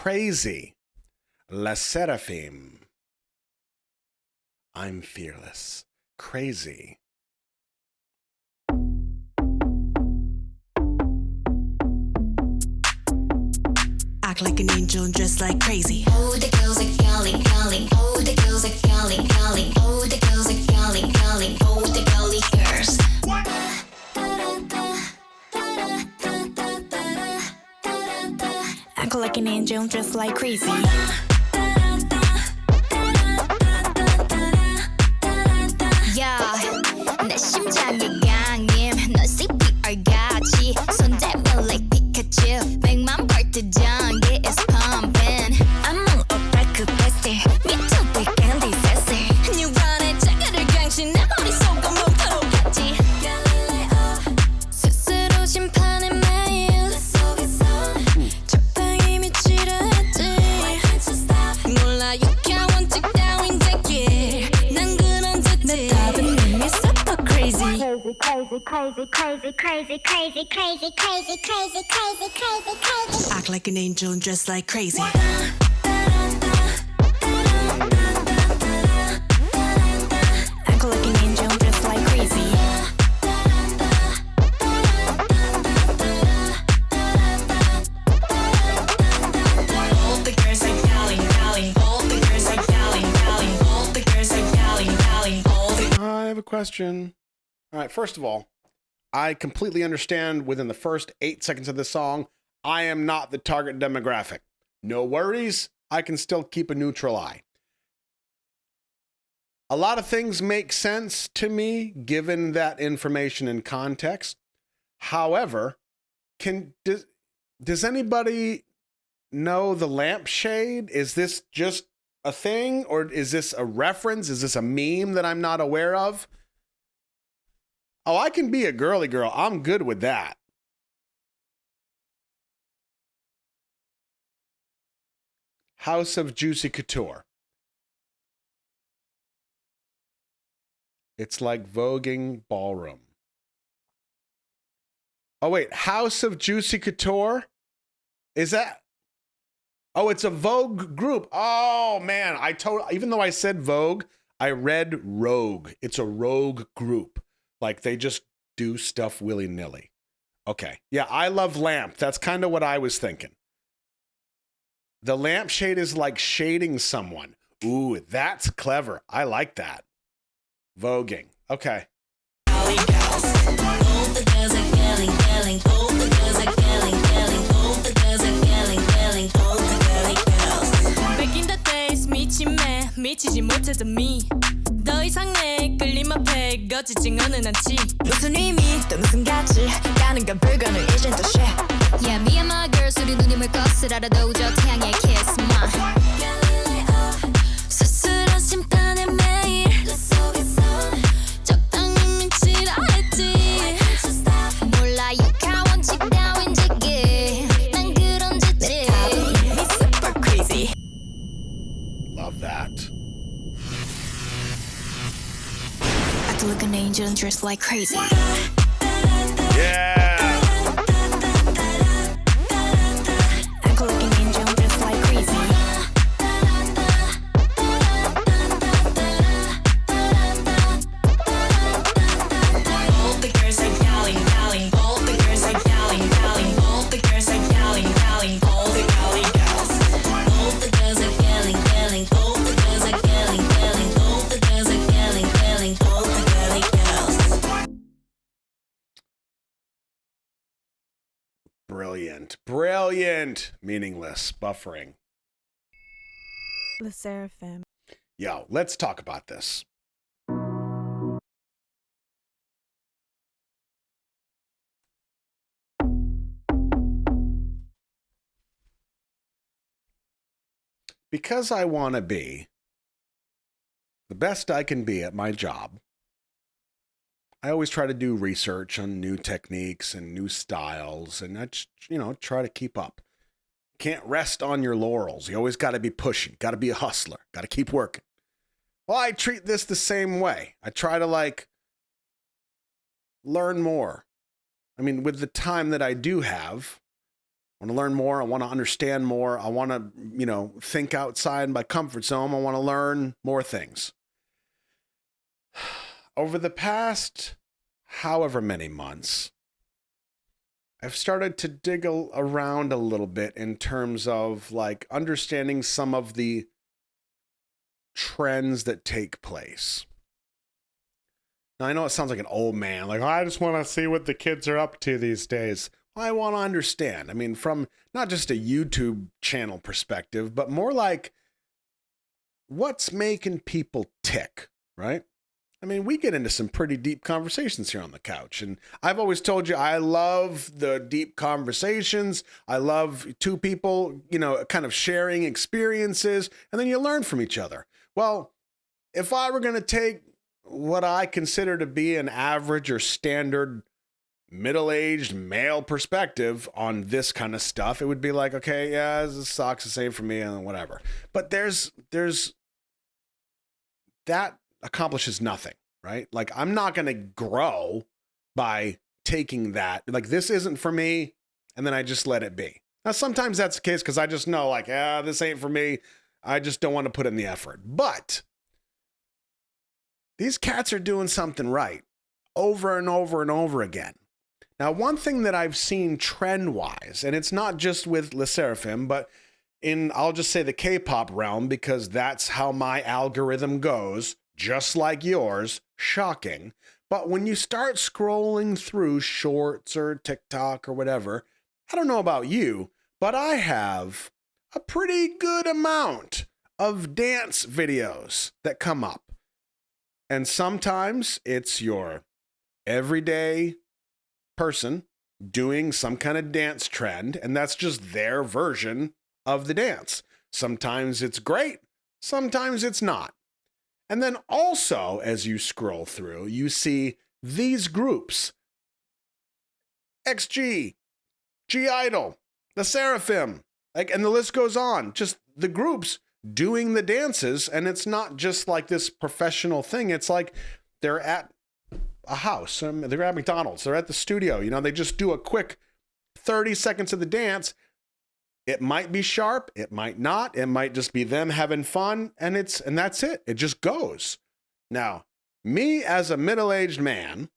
crazy. SSERAFIM. I'm fearless. Crazy. Act like an angel and dress like crazy. Oh, the girls are calling, calling. Oh, the girls are calling, calling. Oh, the girls are calling, calling. Oh, the girly girls. Act like an angel and dress like crazy. Yeah, 내 심장이 강림. 넌 CPR 같이 손잡아 like Pikachu. 100만 벌트 전기 is pumping. I'm on a back faster. 미쳐볼 candy sassy. 뉴런의 자가를 강신 내 머릿속은 멈춰로 같이. 스스로 심판의 매일 내 속에서 적당히 미치려 했지. 몰라 you can't want to down 제길 난 그런 짓지. 내 답은 이미 super crazy. Crazy, crazy, crazy, crazy, crazy, crazy, crazy, crazy, crazy, crazy, crazy. Act like an angel and dress like crazy. Act like an angel and dress like crazy. All the girls are calling, calling. All the girls are calling, calling. All the girls are calling, calling. All the I have a question. All right, first of all, I completely understand within the first 8 seconds of the song, I am not the target demographic. No worries, I can still keep a neutral eye. A lot of things make sense to me given that information and context. However, does anybody know the lampshade? Is this just a thing, or is this a reference? Is this a meme that I'm not aware of? Oh, I can be a girly girl. I'm good with that. House of Juicy Couture. It's like voguing ballroom. Oh, wait. House of Juicy Couture? Is that? Oh, it's a Vogue group. Oh, man. Even though I said Vogue, I read Rogue. It's a rogue group. Like they just do stuff willy-nilly. Okay. Yeah, I love lamp. That's kind of what I was thinking. The lampshade is like shading someone. Ooh, that's clever. I like that. Voguing. Okay. All the girls are calling, calling. All the girls are calling, calling. All the girls are calling, calling. All the girly girls. Back in the days 미침에 미치지 못했던 me. 더 이상 내 끌림 앞에 거치진 않은 않지. 무슨 의미 또 무슨 가치 가는 건 불가능 이젠 또 shit. Yeah, me and my girls 우리 눈이 멀 것을 알아도 저 태양의 kiss my. 스스로 심판의 매일 내 속에서 적당히 미치라 했지. 몰라 you can't want to down 제길 난 그런 짓지. 답은 이미 super crazy. Love that. Act like an angel and dress like crazy. Yeah. Act like an angel and dress like crazy. All the girls are calling, calling. All the girls are calling, calling. All the girls are calling, calling. All the girly girls. All the girls are calling, calling. All the girls are calling, calling. All the girls are calling, calling. All the girly girls. Brilliant. Brilliant. Meaningless. Buffering. SSERAFIM. Yo, let's talk about this. Because I want to be the best I can be at my job, I always try to do research on new techniques and new styles, and I just, try to keep up. Can't rest on your laurels. You always got to be pushing, got to be a hustler, got to keep working. Well, I treat this the same way. I try to learn more. I mean, with the time that I do have, I want to learn more. I want to understand more. I want to, think outside my comfort zone. I want to learn more things. Over the past however many months, I've started to dig around a little bit in terms of like understanding some of the trends that take place. Now, I know it sounds like an old man, like, I just want to see what the kids are up to these days. Well, I want to understand. I mean, from not just a YouTube channel perspective, but more like what's making people tick, right? I mean, we get into some pretty deep conversations here on the couch. And I've always told you, I love the deep conversations. I love two people, kind of sharing experiences, and then you learn from each other. Well, if I were going to take what I consider to be an average or standard middle-aged male perspective on this kind of stuff, it would be like, okay, yeah, this sucks, the same for me and whatever. But there's that accomplishes nothing, right? Like, I'm not going to grow by taking that, like, this isn't for me, and then I just let it be. Now, sometimes that's the case because I just know, like, this ain't for me. I just don't want to put in the effort. But these cats are doing something right over and over and over again. Now, one thing that I've seen trend-wise, and it's not just with SSERAFIM, but in, I'll just say the K-pop realm, because that's how my algorithm goes, just like yours, shocking. But when you start scrolling through shorts or TikTok or whatever, I don't know about you, but I have a pretty good amount of dance videos that come up. And sometimes it's your everyday person doing some kind of dance trend, and that's just their version of the dance. Sometimes it's great, sometimes it's not. And then also, as you scroll through, you see these groups: XG, G-Idol, the Seraphim, and the list goes on. Just the groups doing the dances, and it's not just like this professional thing. It's like they're at a house, they're at McDonald's, they're at the studio. They just do a quick 30 seconds of the dance. It might be sharp, it might not, it might just be them having fun, and that's it. It just goes. Now, me as a middle-aged man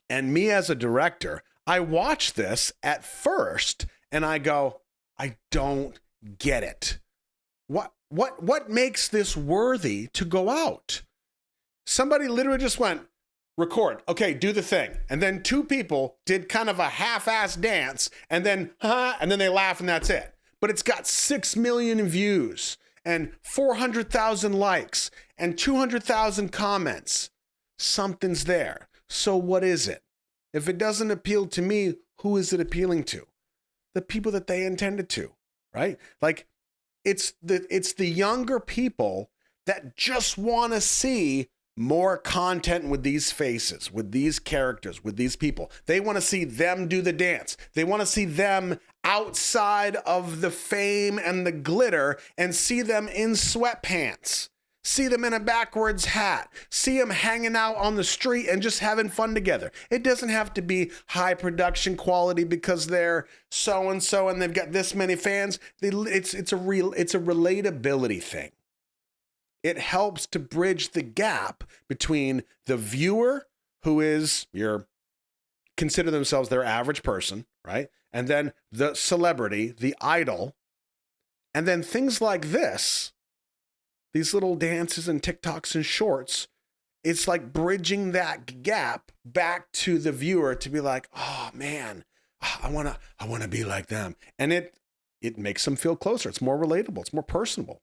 and me as a director, I watch this at first and I go, I don't get it. What makes this worthy to go out? Somebody literally just went, record, okay, do the thing. And then two people did kind of a half-ass dance, and then they laugh, and that's it. But it's got 6 million views and 400,000 likes and 200,000 comments. Something's there. So what is it? If it doesn't appeal to me, who is it appealing to? The people that they intended to, right? Like, it's the younger people that just want to see more content with these faces, with these characters, with these people. They want to see them do the dance. They want to see them outside of the fame and the glitter and see them in sweatpants. See them in a backwards hat. See them hanging out on the street and just having fun together. It doesn't have to be high production quality because they're so-and-so and they've got this many fans. It's a relatability thing. It helps to bridge the gap between the viewer, who is consider themselves their average person, right? And then the celebrity, the idol. And then things like this, these little dances and TikToks and shorts, it's like bridging that gap back to the viewer to be like, oh man, I wanna be like them. And it makes them feel closer. It's more relatable. It's more personable.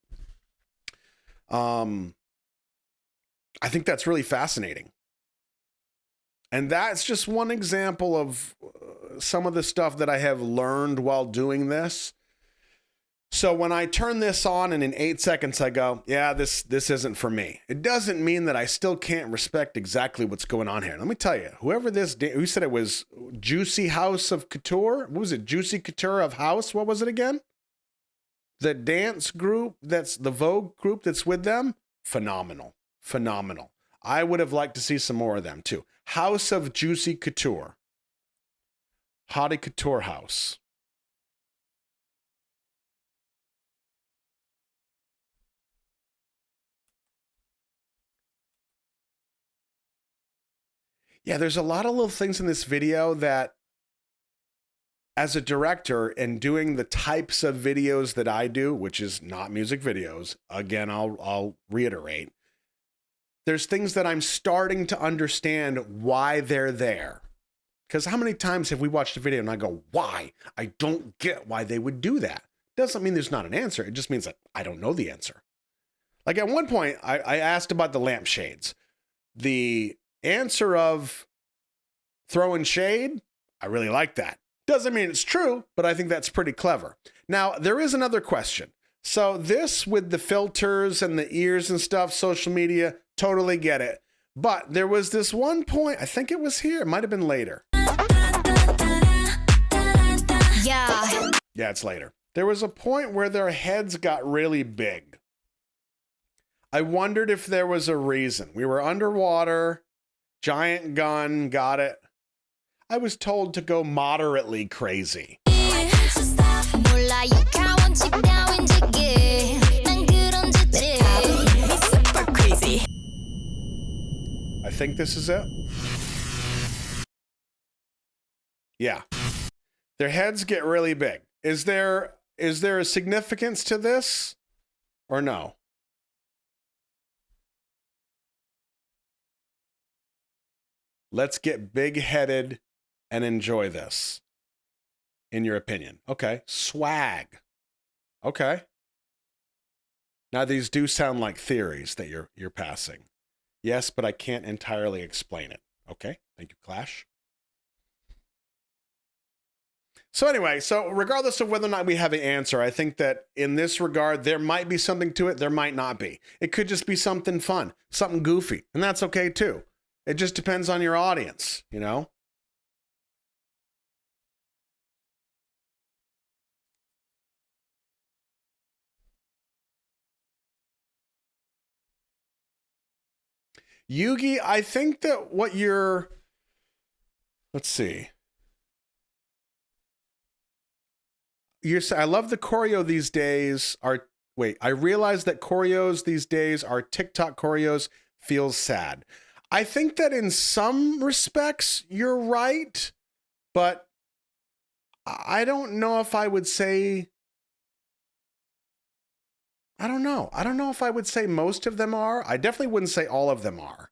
I think that's really fascinating. And that's just one example of some of the stuff that I have learned while doing this. So when I turn this on and in 8 seconds I go, yeah, this isn't for me. It doesn't mean that I still can't respect exactly what's going on here. Let me tell you, who said it was Juicy House of Couture? What was it? Juicy Couture of House? What was it again? The dance group, that's the Vogue group that's with them, phenomenal. I would have liked to see some more of them too. House of Juicy Couture. Hottie Couture House. Yeah, there's a lot of little things in this video that, as a director and doing the types of videos that I do, which is not music videos, again, I'll reiterate, there's things that I'm starting to understand why they're there. Because how many times have we watched a video and I go, why? I don't get why they would do that. Doesn't mean there's not an answer. It just means that I don't know the answer. Like at one point, I asked about the lampshades. The answer of throwing shade, I really like that. Doesn't mean it's true, but I think that's pretty clever. Now, there is another question. So this with the filters and the ears and stuff, social media, totally get it. But there was this one point, I think it was here, it might have been later. Yeah, it's later. There was a point where their heads got really big. I wondered if there was a reason. We were underwater, giant gun, got it. I was told to go moderately crazy. I think this is it. Yeah. Their heads get really big. Is there a significance to this or no? Let's get big-headed and enjoy this, in your opinion. Okay. Swag. Okay. Now, these do sound like theories that you're passing. Yes, but I can't entirely explain it. Okay. Thank you, Clash. So anyway, so regardless of whether or not we have an answer, I think that in this regard, there might be something to it. There might not be. It could just be something fun, something goofy, and that's okay too. It just depends on your audience, you know? Yugi, I think that what you're, let's see. I love the choreo these days I realize that choreos these days are TikTok choreos feels sad. I think that in some respects you're right, but I don't know if I would say, I don't know. I don't know if I would say most of them are. I definitely wouldn't say all of them are.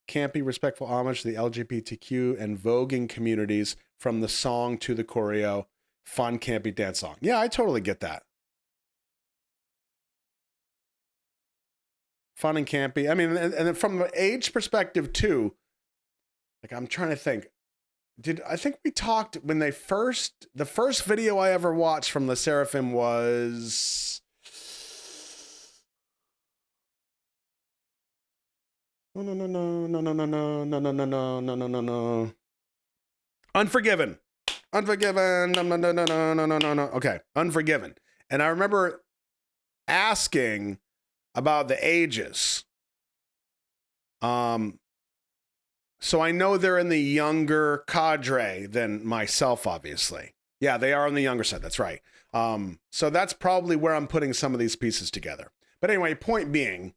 Campy, respectful homage to the LGBTQ and voguing communities from the song to the choreo. Fun, campy dance song. Yeah, I totally get that. Fun and campy. I mean, and from the age perspective too, like I'm trying to think. I think we talked when the first video I ever watched from the SSERAFIM was no. Unforgiven. No. Okay, Unforgiven. And I remember asking about the ages. So I know they're in the younger cadre than myself, obviously. Yeah, they are on the younger side. That's right. So that's probably where I'm putting some of these pieces together. But anyway, point being,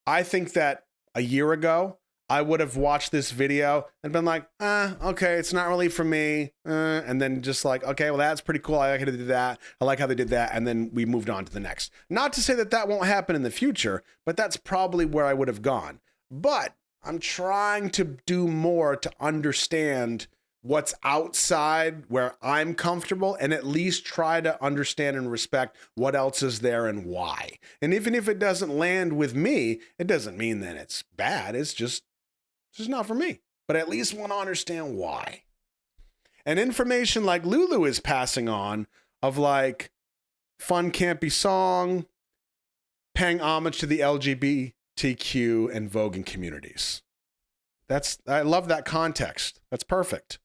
I think that a year ago, I would have watched this video and been like, okay, it's not really for me. And then just like, okay, well, that's pretty cool. I like how they did that. I like how they did that. And then we moved on to the next. Not to say that that won't happen in the future, but that's probably where I would have gone. But I'm trying to do more to understand what's outside where I'm comfortable and at least try to understand and respect what else is there and why. And even if it doesn't land with me, it doesn't mean that it's bad. It's just not for me. But at least want to understand why. And information like Lulu is passing on of like fun, campy song, paying homage to the LGBTQ and voguing communities. I love that context. That's perfect.